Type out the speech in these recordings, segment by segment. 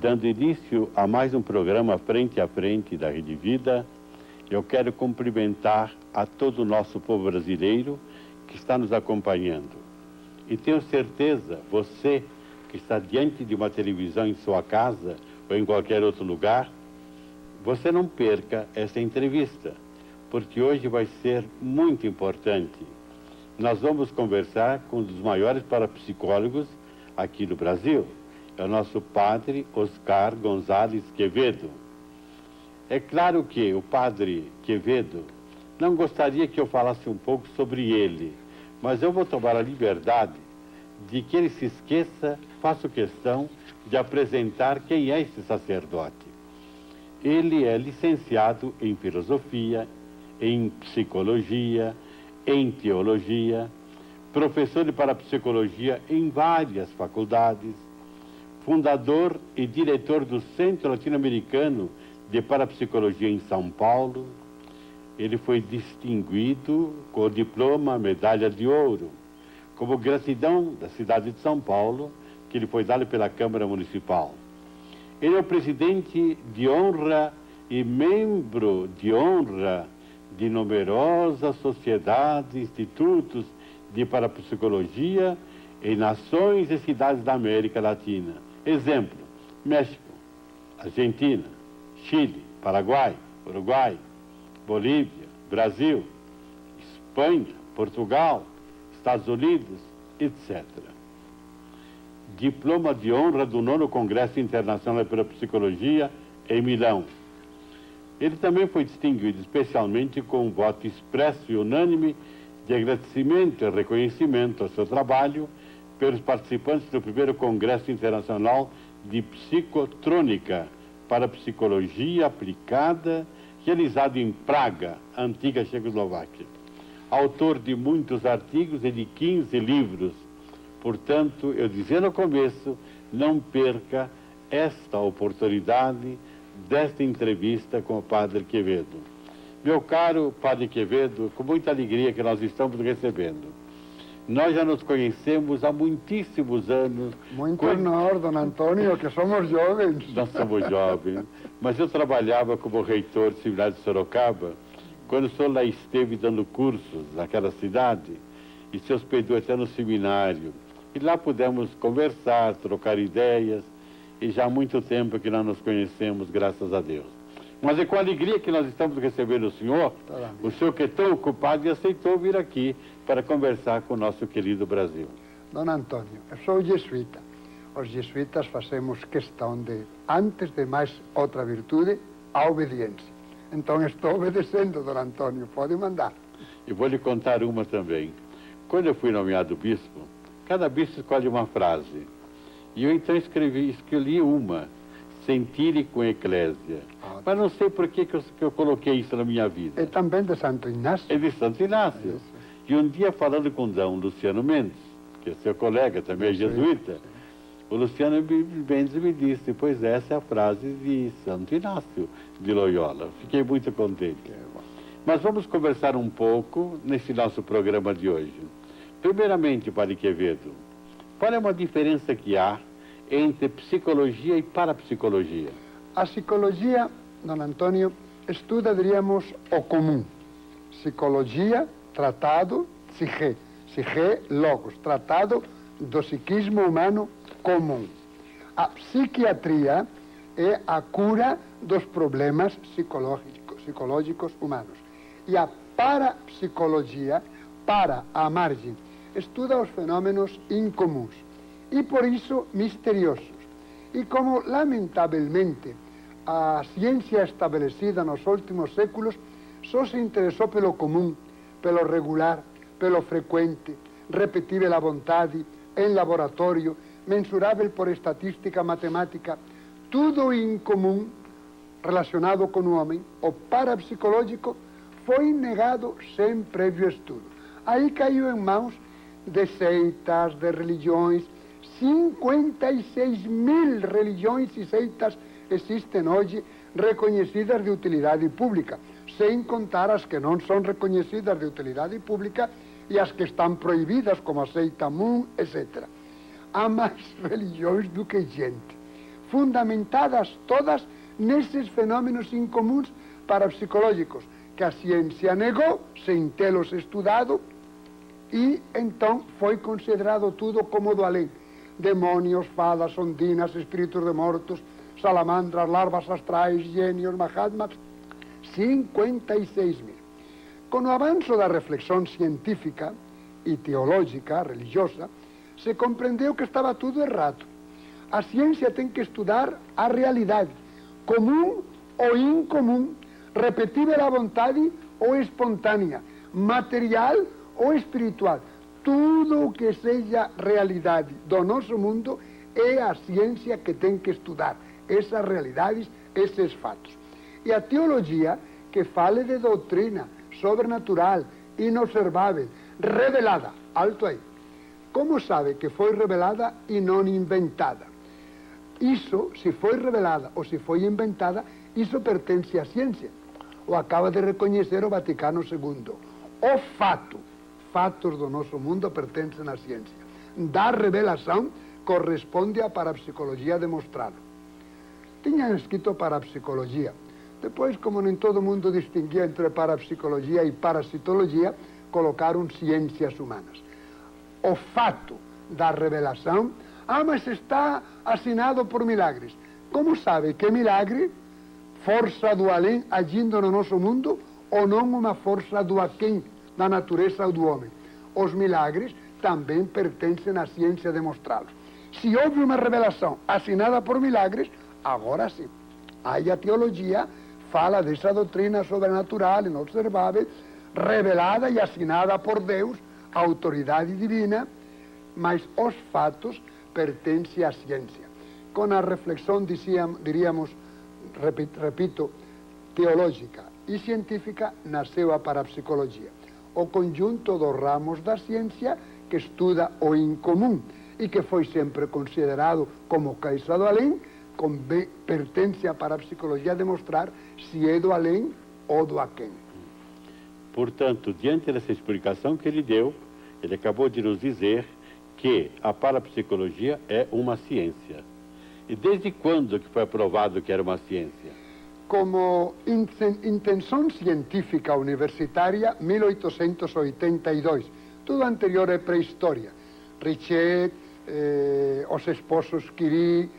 Dando início a mais um programa Frente a Frente da Rede Vida, eu quero cumprimentar a todo o nosso povo brasileiro que está nos acompanhando. E tenho certeza, você que está diante de uma televisão em sua casa ou em qualquer outro lugar, você não perca essa entrevista, porque hoje vai ser muito importante. Nós vamos conversar com um dos maiores parapsicólogos aqui do Brasil. É o nosso padre Oscar Gonzalez Quevedo. É claro que o padre Quevedo não gostaria que eu falasse um pouco sobre ele, mas eu vou tomar a liberdade de que ele se esqueça, faço questão de apresentar quem é esse sacerdote. Ele é licenciado em filosofia, em psicologia, em teologia, professor de parapsicologia em várias faculdades, fundador e diretor do Centro Latino-Americano de Parapsicologia em São Paulo. Ele foi distinguido com o diploma Medalha de Ouro, como gratidão da cidade de São Paulo, que lhe foi dado pela Câmara Municipal. Ele é o presidente de honra e membro de honra de numerosas sociedades, institutos de parapsicologia em nações e cidades da América Latina. Exemplo: México, Argentina, Chile, Paraguai, Uruguai, Bolívia, Brasil, Espanha, Portugal, Estados Unidos, etc. Diploma de honra do 9º Congresso Internacional de Parapsicologia em Milão. Ele também foi distinguido especialmente com um voto expresso e unânime de agradecimento e reconhecimento ao seu trabalho pelos participantes do 1º Congresso Internacional de Psicotrônica para Psicologia Aplicada, realizado em Praga, antiga Checoslováquia. Autor de muitos artigos e de 15 livros. Portanto, eu dizia no começo, não perca esta oportunidade desta entrevista com o Padre Quevedo. Meu caro Padre Quevedo, com muita alegria que nós estamos recebendo. Nós já nos conhecemos há muitíssimos anos. Muito honor, Dom Antônio, que somos jovens. Nós somos jovens. Mas eu trabalhava como reitor de Seminário de Sorocaba, quando o senhor lá esteve dando cursos naquela cidade, e se hospedou até no seminário. E lá pudemos conversar, trocar ideias, e já há muito tempo que nós nos conhecemos, graças a Deus. Mas é com alegria que nós estamos recebendo o senhor que é tão ocupado e aceitou vir aqui para conversar com o nosso querido Brasil. Dom Antônio, eu sou jesuíta. Os jesuítas fazemos questão de, antes de mais outra virtude, a obediência. Então estou obedecendo, Dom Antônio, pode mandar. E vou lhe contar uma também. Quando eu fui nomeado bispo, cada bispo escolhe uma frase. E eu então escolhi uma, Sentire com Eclésia. Mas não sei por que eu coloquei isso na minha vida. É também de Santo Inácio. É de Santo Inácio. E um dia, falando com Dom Luciano Mendes, que é seu colega, também é jesuíta, o Luciano Mendes me disse, pois essa é a frase de Santo Inácio de Loyola. Fiquei muito contente. Mas vamos conversar um pouco nesse nosso programa de hoje. Primeiramente, Padre Quevedo, qual é uma diferença que há entre psicologia e parapsicologia? A psicologia, Dom Antônio, estuda, diríamos, o comum. Psicologia, tratado, psique. Psique, logos, tratado do psiquismo humano comum. A psiquiatria é a cura dos problemas psicológicos humanos. E a parapsicologia, para a margem, estuda os fenômenos incomuns e, por isso, misteriosos. E como, lamentavelmente, a ciência estabelecida nos últimos séculos só se interessou pelo comum, pelo regular, pelo frequente, repetível à vontade, em laboratório, mensurável por estatística matemática, tudo incomum relacionado com o homem, o parapsicológico, foi negado sem prévio estudo. Aí caiu em mãos de seitas, de religiões. 56 mil religiões e seitas existem hoje reconhecidas de utilidade pública, sem contar as que não são reconhecidas de utilidade pública e as que estão proibidas, como a seita Moon, etc. Há mais religiões do que gente. fundamentadas todas nesses fenómenos incomuns parapsicológicos que a ciência negou, sem tê-los estudado, e então foi considerado tudo como do além. Demônios, fadas, ondinas, espíritos de mortos, salamandras, larvas astrais, gênios, mahatmas, 56.000. Com o avanço da reflexão científica e teológica, religiosa, se compreendeu que estava tudo errado. A ciência tem que estudar a realidade, comum ou incomum, repetível à vontade ou espontânea, material ou espiritual. Tudo o que seja realidade do nosso mundo é a ciência que tem que estudar essas realidades, esses fatos. E a teologia, que fale de doutrina sobrenatural, inobservável, revelada, alto aí. Como sabe que foi revelada e não inventada? Isso, se foi revelada ou se foi inventada, isso pertence à ciência. O acaba de reconhecer o Vaticano II. O fatos do nosso mundo pertencem à ciência. Da revelação corresponde à parapsicologia demonstrada. Tinham escrito parapsicologia. Depois, como nem todo mundo distinguia entre parapsicologia e parasitologia, colocaram ciências humanas. O fato da revelação, mas está assinado por milagres. Como sabe que milagre? Força do além agindo no nosso mundo ou não uma força do aquém da natureza ou do homem? Os milagres também pertencem à ciência demonstrá-los. Se houve uma revelação assinada por milagres, agora sim. Aí a teologia fala dessa doutrina sobrenatural, inobservável, revelada e assinada por Deus, a autoridade divina, mas os fatos pertencem à ciência. Com a reflexão, diríamos, repito, teológica e científica, nasceu a parapsicologia, o conjunto dos ramos da ciência que estuda o incomum e que foi sempre considerado como causa do além, pertence à parapsicologia demonstrar se é do além ou do aquém. Portanto, diante dessa explicação que ele deu, ele acabou de nos dizer que a parapsicologia é uma ciência. E desde quando que foi aprovado que era uma ciência? Como intenção científica universitária, 1882. Tudo anterior é pré-história. Richet, os esposos Curie,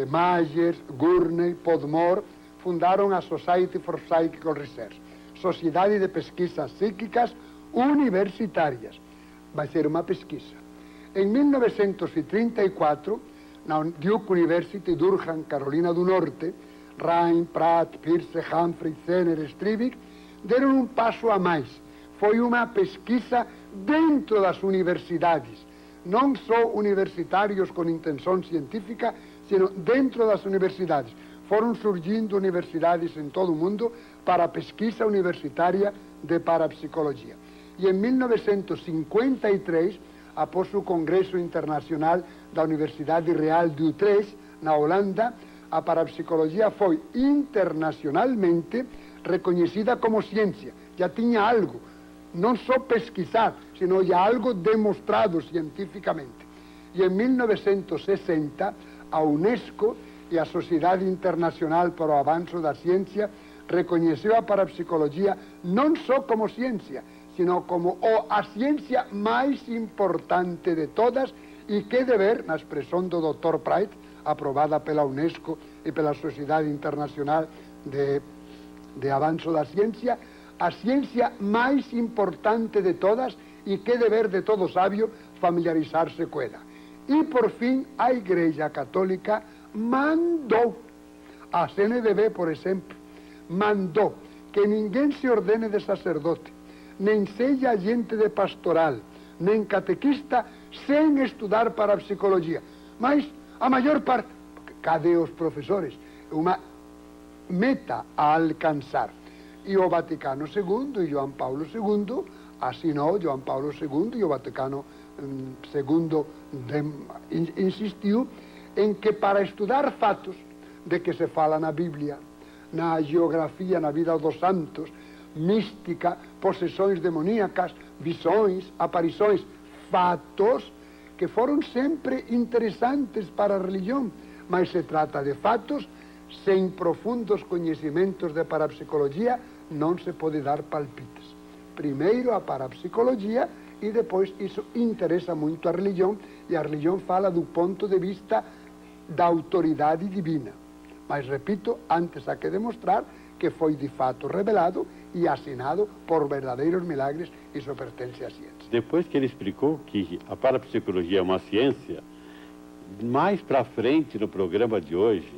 Magers, Gurney, Podmore, fundaram a Society for Psychical Research, Sociedade de Pesquisas Psíquicas Universitárias. Vai ser uma pesquisa. Em 1934, na Duke University, Durham, Carolina do Norte, Ryan, Pratt, Peirce, Humphrey, Zener, Stribig, deram um passo a mais. Foi uma pesquisa dentro das universidades, não só universitários com intenção científica, sino dentro das universidades. Foram surgindo universidades em todo o mundo para a pesquisa universitária de parapsicologia. E em 1953, após o Congresso Internacional da Universidade Real de Utrecht, na Holanda, a parapsicologia foi internacionalmente reconhecida como ciência. Já tinha algo, não só pesquisar, sino já algo demonstrado cientificamente. E em 1960, a Unesco e a Sociedade Internacional para o Avanço da Ciência reconheceu a parapsicologia não só como ciência, sino como a ciência mais importante de todas e que dever, na expressão do Dr. Pratt, aprovada pela Unesco e pela Sociedade Internacional de Avanço da Ciência, a ciência mais importante de todas e que dever de todo sábio familiarizar-se com ela. E, por fim, a Igreja Católica mandou, a CNBB, por exemplo, mandou que ninguém se ordene de sacerdote, nem seja agente de pastoral, nem catequista, sem estudar parapsicologia. Mas a maior parte, cadê os professores? Uma meta a alcançar. E o Vaticano II e João Paulo II assinou, João Paulo II e o Vaticano II insistiu em que para estudar fatos de que se fala na Bíblia, na geografia, na vida dos santos, mística, possessões demoníacas, visões, aparições, fatos que foram sempre interessantes para a religião, mas se trata de fatos. Sem profundos conhecimentos de parapsicologia, não se pode dar palpites. Primeiro a parapsicologia e depois isso interessa muito a religião, e a religião fala do ponto de vista da autoridade divina. Mas, repito, antes há que demonstrar que foi de fato revelado e assinado por verdadeiros milagres, isso pertence à ciência. Depois que ele explicou que a parapsicologia é uma ciência, mais para frente no programa de hoje,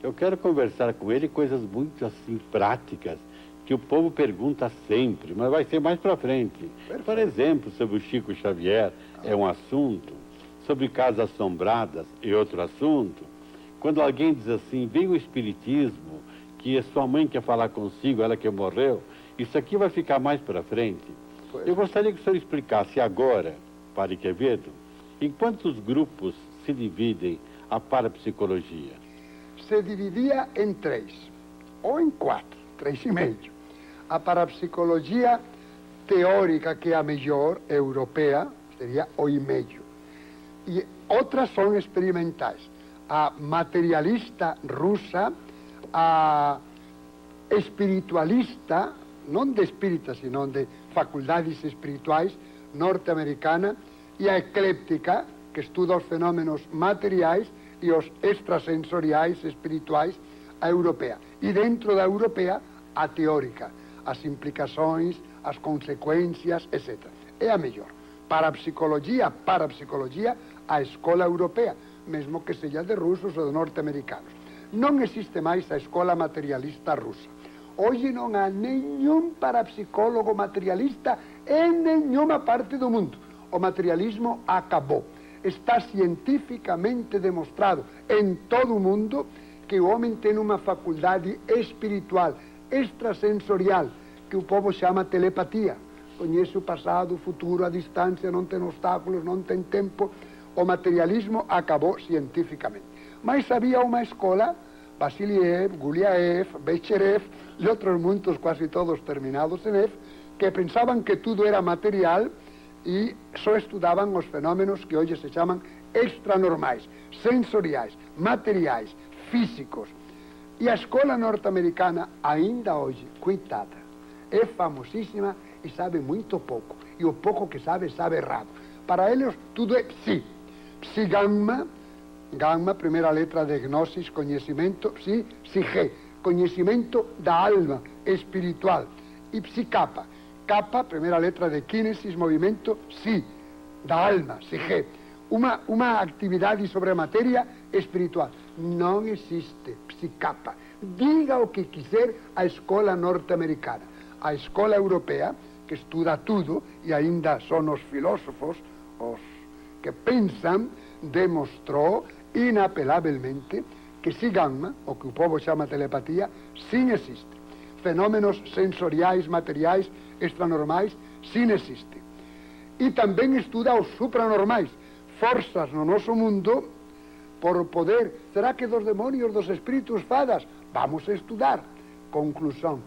eu quero conversar com ele coisas muito assim práticas, que o povo pergunta sempre, mas vai ser mais para frente. Perfeito. Por exemplo, sobre o Chico Xavier é um assunto, sobre casas assombradas é outro assunto. Quando alguém diz assim, vem o espiritismo, que a sua mãe quer falar consigo, ela que morreu, isso aqui vai ficar mais para frente. Eu gostaria que o senhor explicasse agora, Padre Quevedo, em quantos grupos se dividem a parapsicologia? Se dividia em 3, ou em 4, 3,5. A parapsicologia teórica, que é a melhor, europeia, seria o e meio. E outras são experimentais. A materialista russa, a espiritualista, não de espíritas, sino de faculdades espirituais, norte-americana, e a ecléptica, que estuda os fenômenos materiais e os extrasensoriais espirituais, a europeia. E dentro da europeia, a teórica, as implicações, as consequências, etc. É a melhor. Parapsicologia, a escola europeia, mesmo que seja de russos ou de norte-americanos. Não existe mais a escola materialista russa. Hoje não há nenhum parapsicólogo materialista em nenhuma parte do mundo. O materialismo acabou. Está cientificamente demonstrado em todo o mundo que o homem tem uma faculdade espiritual, extrasensorial, que o povo chama telepatia. Conhece o passado, o futuro, a distância, não tem obstáculos, não tem tempo. O materialismo acabou cientificamente. Mas havia uma escola, Vassiliev, Guliaev, Becherev e outros muitos, quase todos terminados em F, que pensavam que tudo era material e só estudavam os fenômenos que hoje se chamam extranormais, sensoriais, materiais, físicos. E a escola norte-americana, ainda hoje, coitada, é famosíssima e sabe muito pouco. E o pouco que sabe, sabe errado. Para eles, tudo é psi. Psi gamma, gamma, primeira letra de gnosis, conhecimento, psi, psique, conhecimento da alma espiritual. E psi kappa. Kappa, primeira letra de kínesis, movimento, psi, da alma, psique. Uma atividade sobre a matéria espiritual. Não existe psi kappa. Diga o que quiser a escola norte-americana. A escola europeia, que estuda tudo, e ainda são os filósofos, os que pensam, demonstrou inapelavelmente que si gamma, o que o povo chama telepatia, sim existe. Fenômenos sensoriais, materiais, extranormais, sim existe. E também estuda os supranormais, forças no nosso mundo por poder. Será que dos demônios, dos espíritos fadas? Vamos a estudar. Conclusão,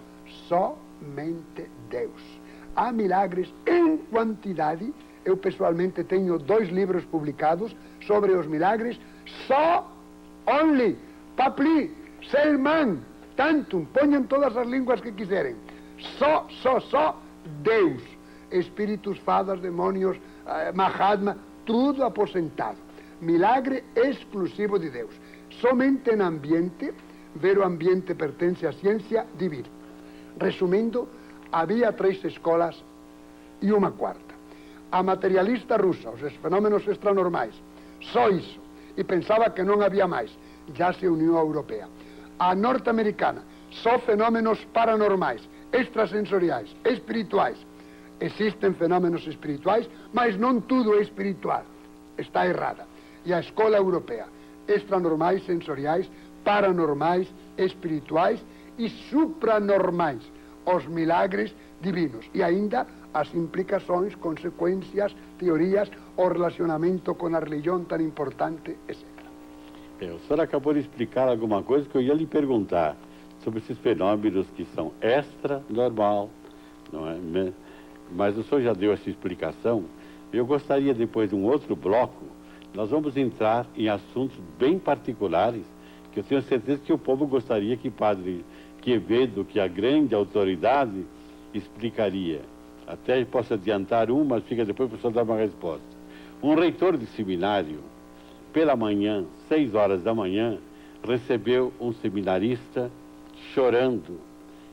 somente Deus. Há milagres em quantidade. Eu pessoalmente tenho 2 livros publicados sobre os milagres. Only, Papli, Selman, Tantum, ponham todas as línguas que quiserem. Só Deus. Espíritos, fadas, demônios, Mahatma, tudo aposentado. Milagre exclusivo de Deus. Somente em ambiente, ver o ambiente pertence à ciência divina. Resumindo, havia 3 escolas e uma 4ª. A materialista russa, os fenômenos extranormais, só isso, e pensava que não havia mais, já se uniu à europeia. A norte-americana, só fenômenos paranormais, extrasensoriais, espirituais. Existem fenômenos espirituais, mas não tudo é espiritual. Está errada. E a escola europeia, extranormais, sensoriais, paranormais, espirituais e supranormais, os milagres divinos. E ainda as implicações, consequências, teorias, o relacionamento com a religião tão importante, etc. O senhor acabou de explicar alguma coisa que eu ia lhe perguntar sobre esses fenômenos que são extra-normal, não é? Mas o senhor já deu essa explicação. Eu gostaria, depois de um outro bloco, nós vamos entrar em assuntos bem particulares, que eu tenho certeza que o povo gostaria que Padre Quevedo, que é a grande autoridade, explicaria. Até posso adiantar mas fica depois para o senhor dar uma resposta. Um reitor de seminário, pela manhã, 6 horas da manhã, recebeu um seminarista chorando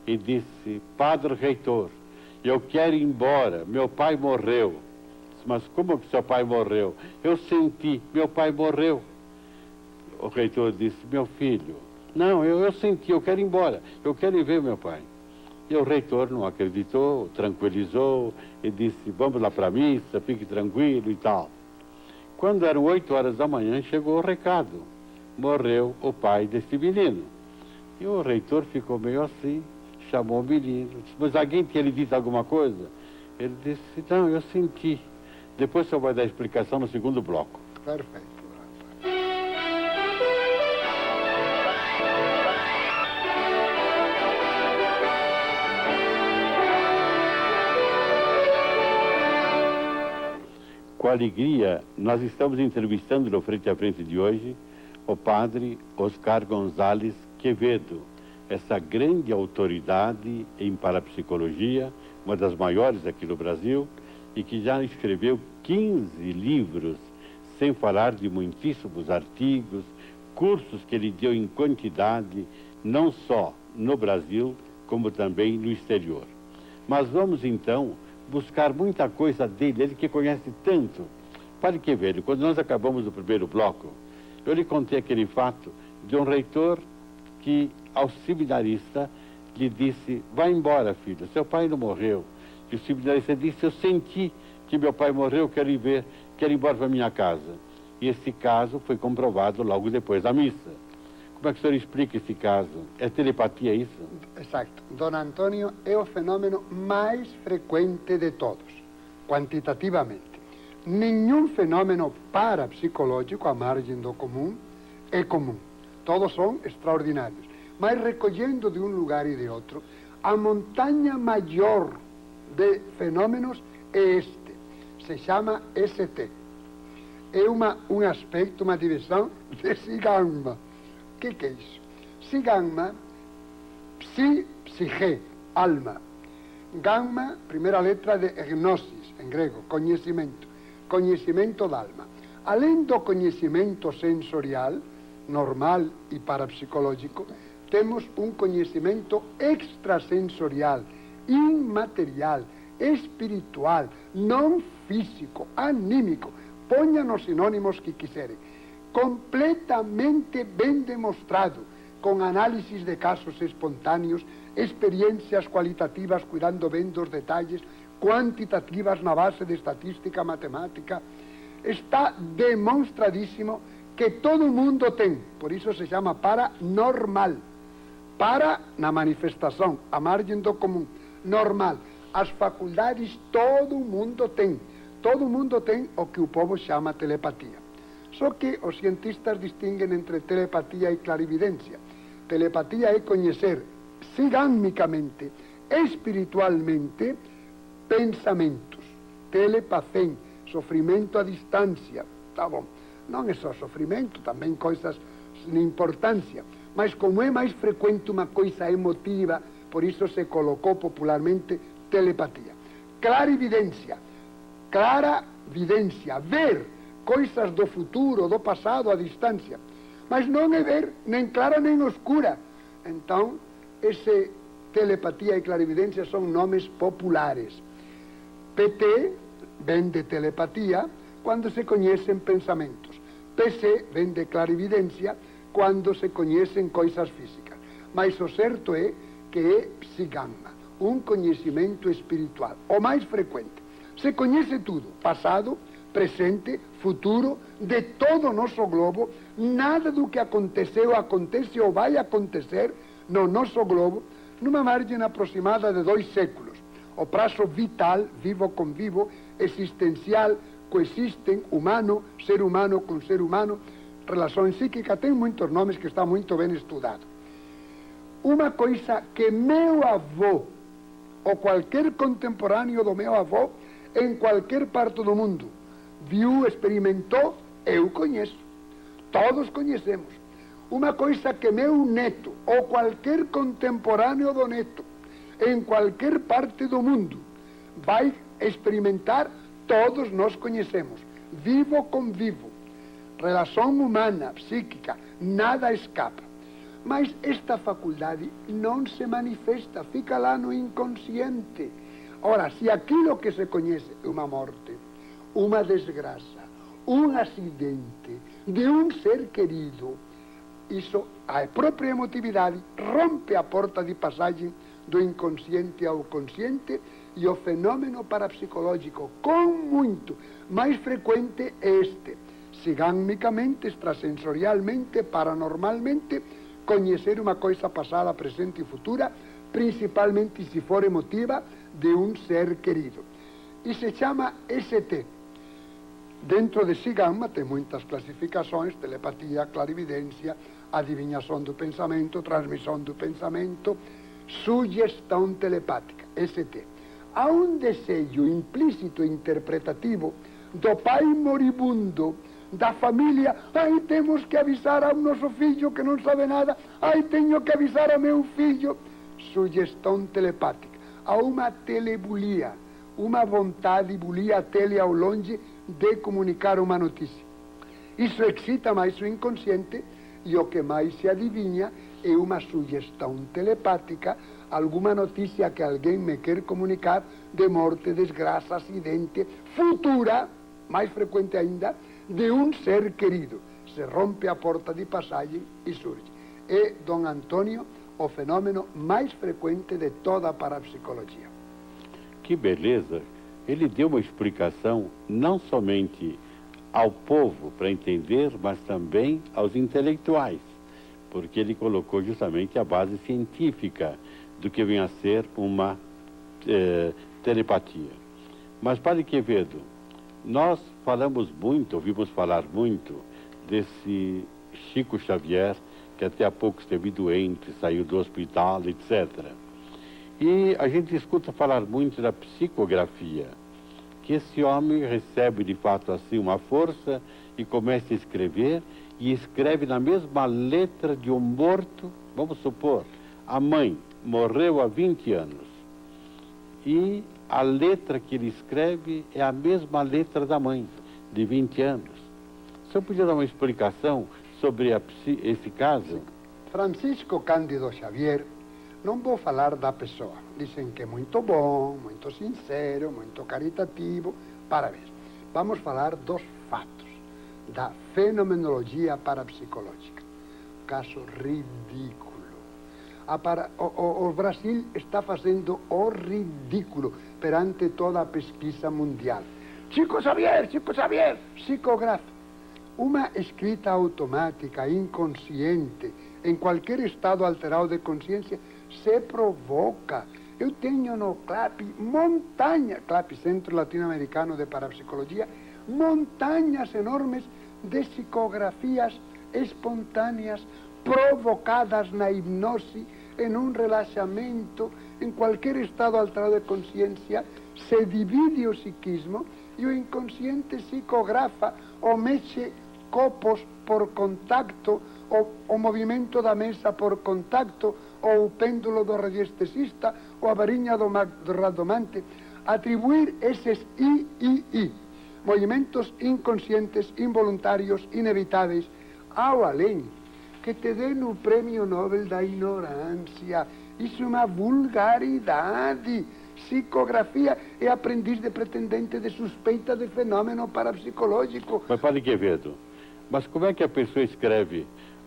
e disse: Padre reitor, eu quero ir embora, meu pai morreu. Mas como que seu pai morreu? Eu senti, meu pai morreu. O reitor disse: meu filho, não, eu senti, eu quero ir embora, eu quero ir ver meu pai. E o reitor não acreditou, tranquilizou e disse: vamos lá para a missa, fique tranquilo e tal. Quando eram 8 horas da manhã, chegou o recado: morreu o pai desse menino. E o reitor ficou meio assim, chamou o menino, disse: mas alguém tinha lhe dito alguma coisa? Ele disse: não, eu senti. Depois o senhor vai dar explicação no segundo bloco. Perfeito. Com alegria, nós estamos entrevistando no Frente a Frente de hoje o padre Oscar Gonzalez Quevedo, essa grande autoridade em parapsicologia, uma das maiores aqui no Brasil, e que já escreveu 15 livros, sem falar de muitíssimos artigos, cursos que ele deu em quantidade, não só no Brasil, como também no exterior. Mas vamos então buscar muita coisa dele, ele que conhece tanto. Padre Quevedo, quando nós acabamos o primeiro bloco, eu lhe contei aquele fato de um reitor que, ao seminarista, lhe disse: vai embora, filho, seu pai não morreu. E o seminarista disse: eu senti que meu pai morreu, quero ir ver, quero ir embora para minha casa. E esse caso foi comprovado logo depois da missa. Como é que o senhor explica esse caso? É telepatia isso? Exacto. Don Antonio é o fenómeno mais frequente de todos, quantitativamente. Nenhum fenômeno parapsicológico, à margem do comum, é comum. Todos são extraordinários. Mas recolhendo de um lugar e de outro, a montanha maior de fenômenos é este. Se chama ST. É um aspecto, uma divisão de Sigma. O que é isso? Sigma, psique, alma. Gamma, primeira letra de gnosis, em grego, conhecimento. Conhecimento da alma. Além do conhecimento sensorial, normal e parapsicológico, temos um conhecimento extrasensorial, imaterial, espiritual, não físico, anímico. Ponha nos sinônimos que quiserem. Completamente bem demonstrado, com análises de casos espontâneos, experiências qualitativas, cuidando bem dos detalhes, quantitativas na base de estatística matemática. Está demonstradíssimo que todo mundo tem, por isso se chama paranormal. Para, na manifestação, à margem do comum, normal. As faculdades todo mundo tem. Todo mundo tem o que o povo chama telepatia. Só que os cientistas distinguem entre telepatia e clarividência. Telepatia é conhecer psigâmicamente, espiritualmente, pensamentos. Telepacem, sofrimento à distância. Tá bom. Não é só sofrimento, também coisas de importância. Mas como é mais frequente uma coisa emotiva, por isso se colocou popularmente telepatia. Clarividência. Clara vidência, ver coisas do futuro, do passado, à distância. Mas não é ver nem clara nem escura. Então, esse telepatia e clarividência são nomes populares. PT vem de telepatia quando se conhecem pensamentos. PC vem de clarividência quando se conhecem coisas físicas. Mas o certo é que é psigama, um conhecimento espiritual, o mais frequente. Se conhece tudo, passado, presente, futuro, de todo o nosso globo. Nada do que aconteceu, acontece ou vai acontecer no nosso globo, numa margem aproximada de 2 séculos. O prazo vital, vivo com vivo, existencial, coexistem, humano com ser humano, relação psíquica, tem muitos nomes que está muito bem estudado. Uma coisa que meu avô, ou qualquer contemporâneo do meu avô, em qualquer parte do mundo, viu, experimentou, eu conheço. Todos conhecemos. Uma coisa que meu neto, ou qualquer contemporâneo do neto, em qualquer parte do mundo, vai experimentar, todos nós conhecemos. Vivo com vivo. Relação humana, psíquica, nada escapa. Mas esta faculdade não se manifesta, fica lá no inconsciente. Ora, se aquilo que se conhece é uma morte, uma desgraça, um acidente de um ser querido, isso, a própria emotividade, rompe a porta de passagem do inconsciente ao consciente e o fenômeno parapsicológico, com muito mais frequente, é este. Sigâmicamente, extrasensorialmente, paranormalmente, conhecer uma coisa passada, presente e futura, principalmente se for emotiva, de um ser querido. E se chama ST. Dentro de Sigama tem muitas classificações: telepatia, clarividência, adivinhação do pensamento, transmissão do pensamento, sugestão telepática, ST. Há um desejo implícito interpretativo do pai moribundo, da família: ai, temos que avisar ao nosso filho que não sabe nada, ai, tenho que avisar ao meu filho. Sugestão telepática. Há uma telebulia, uma vontade, bulia, tele ao longe, de comunicar uma notícia. Isso excita mais o inconsciente e o que mais se adivinha é uma sugestão telepática, alguma notícia que alguém me quer comunicar de morte, desgraça, acidente, futura, mais frequente ainda, de um ser querido. Se rompe a porta de passagem e surge. É, Dom Antônio, o fenômeno mais frequente de toda a parapsicologia. Que beleza! Ele deu uma explicação não somente ao povo para entender, mas também aos intelectuais, porque ele colocou justamente a base científica do que vem a ser uma telepatia. Mas, Padre Quevedo, nós falamos muito, ouvimos falar muito desse Chico Xavier, que até há pouco esteve doente, saiu do hospital, etc. E a gente escuta falar muito da psicografia, que esse homem recebe de fato assim uma força e começa a escrever, e escreve na mesma letra de um morto. Vamos supor, a mãe morreu há 20 anos, e a letra que ele escreve é a mesma letra da mãe, de 20 anos. O senhor podia dar uma explicação sobre esse caso? Francisco Cândido Xavier, não vou falar da pessoa. Dizem que é muito bom, muito sincero, muito caritativo. Parabéns. Vamos falar dos fatos, da fenomenologia parapsicológica. Caso ridículo. O Brasil está fazendo o ridículo perante toda a pesquisa mundial. Chico Xavier, psicografia. Uma escrita automática, inconsciente, em qualquer estado alterado de consciência, se provoca. Eu tenho no CLAP CLAP, Centro Latino-Americano de Parapsicologia, montanhas enormes de psicografias espontâneas, provocadas na hipnose, em um relaxamento, em qualquer estado alterado de consciência, se divide o psiquismo e o inconsciente psicografa ou mexe copos por contacto, o movimento da mesa por contacto, ou o pêndulo do radiestesista, ou a varinha do radomante. Atribuir esses movimentos inconscientes, involuntários, inevitáveis, ao além, que te dê o prêmio Nobel da ignorância. Isso é uma vulgaridade. Psicografia é aprendiz de pretendente de suspeita de fenômeno parapsicológico. Mas, Padre Quevedo, mas como é que a pessoa escreve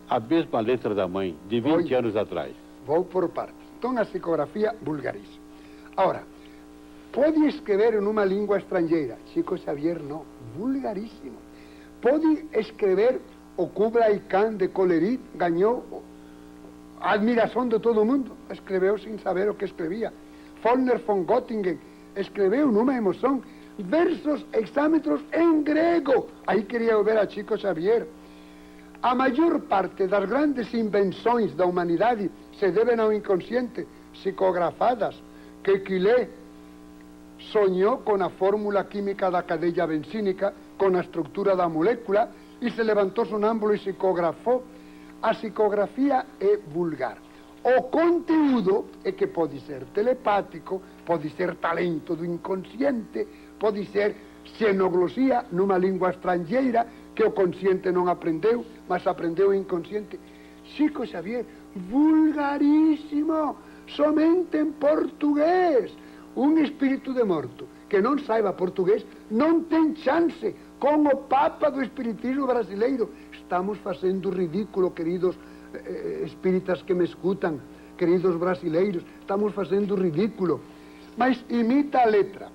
a mesma letra da mãe de 20 anos atrás? Vou por partes. Então a psicografia vulgariza. Agora, pode escrever em uma língua estrangeira. Chico Xavier não, vulgaríssimo. Pode escrever o Kublai Khan de Colerit, ganhou a admiração de todo mundo. Escreveu sem saber o que escrevia. Follner von Göttingen escreveu numa emoção versos hexámetros em grego. Aí queria eu ver a Chico Xavier. A maior parte das grandes invenções da humanidade se devem ao inconsciente, psicografadas. Kekulé sonhou com a fórmula química da cadeia benzínica, com a estrutura da molécula, e se levantou sonámbulo e psicografou. A psicografía é vulgar. O conteúdo é que pode ser telepático, pode ser talento do inconsciente, pode ser xenoglosía numa língua estrangeira que o consciente non aprendeu, mas aprendeu o inconsciente. Chico Xavier, vulgarísimo, somente en portugués. Un espírito de morto que non saiba portugués non ten chance con o Papa do Espiritismo brasileiro. Estamos facendo ridículo, queridos espíritas que me escutan, queridos brasileiros, estamos facendo ridículo. Mas imita a letra.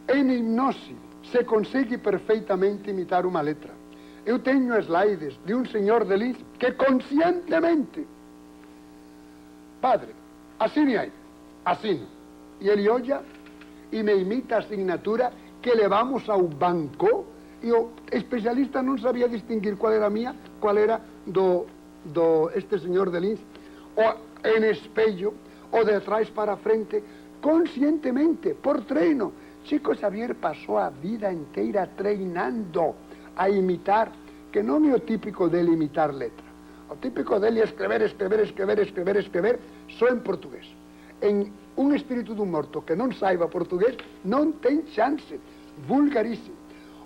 En hipnose se consegue perfeitamente imitar uma letra. Eu teño slides de un señor de Lins que conscientemente, padre, asine aí, asino. E ele olha e me imita a asignatura que levamos ao banco, e o especialista non sabía distinguir cual era a mía, cual era do este señor de Lins, o en espello, o de atrás para frente, conscientemente, por treino. Chico Xavier pasou a vida inteira treinando a imitar, que non é o típico dele imitar letra. O típico dele é escrever só en portugués. En un espírito dun morto que non saiba portugués non ten chance, vulgarísimo.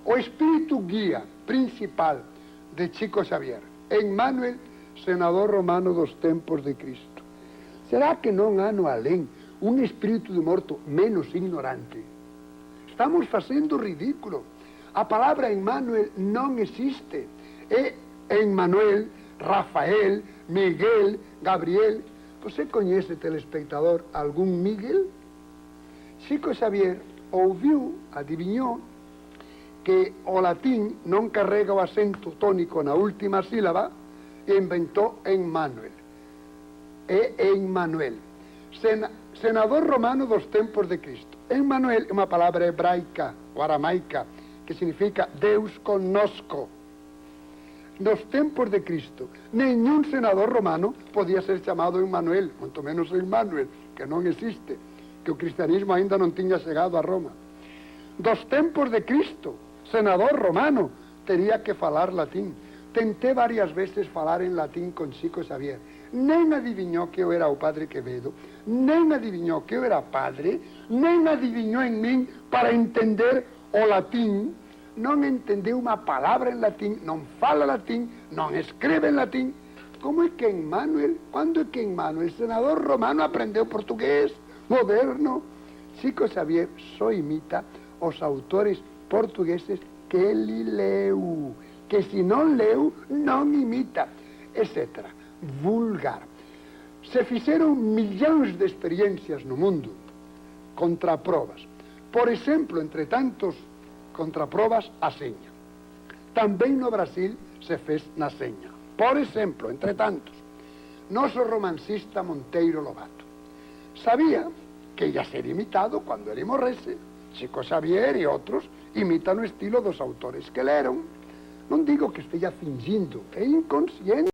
O espírito guía principal de Chico Xavier, Emmanuel, senador romano dos tempos de Cristo. Será que non há no alén un espírito de morto menos ignorante? Estamos facendo ridículo. A palabra Emmanuel non existe. É Emmanuel, Rafael, Miguel, Gabriel. Você coñece, telespectador, algún Miguel? Chico Xavier ouviu, adiviñou, que o latín non carrega o acento tónico na última sílaba e inventou Emmanuel. É Emmanuel, senador romano dos tempos de Cristo. Emmanuel é unha palabra hebraica ou aramaica que significa Deus connosco. Nos tempos de Cristo, nenhum senador romano podía ser chamado Emmanuel, muito menos Emmanuel, que non existe, que o cristianismo ainda non tiña chegado a Roma. Dos tempos de Cristo, senador romano tería que falar latín. Tenté varias veces falar en latín con Chico Xavier. Nem adiviñou que eu era o padre Quevedo, nem adiviñou que eu era padre, nem adiviñou en min para entender o latín. Non entendeu unha palabra en latín, non fala latín, non escribe en latín. Como é que Emmanuel, quando é que Emmanuel, senador romano, aprendeu portugués moderno? Chico Xavier só imita os autores portugueses que ele leu, que se non leu, non imita, etc. Vulgar. Se fixeron millóns de experiencias no mundo, contraprobas. Por exemplo, entre tantos contraprobas, a seña. Tamén no Brasil se fez na seña. Por exemplo, entre tantos, noso romancista Monteiro Lobato sabía que ia ser imitado cando ele morrese. Chico Xavier e outros imitan o estilo dos autores que leron. Non digo que esteja fingindo, é inconsciente.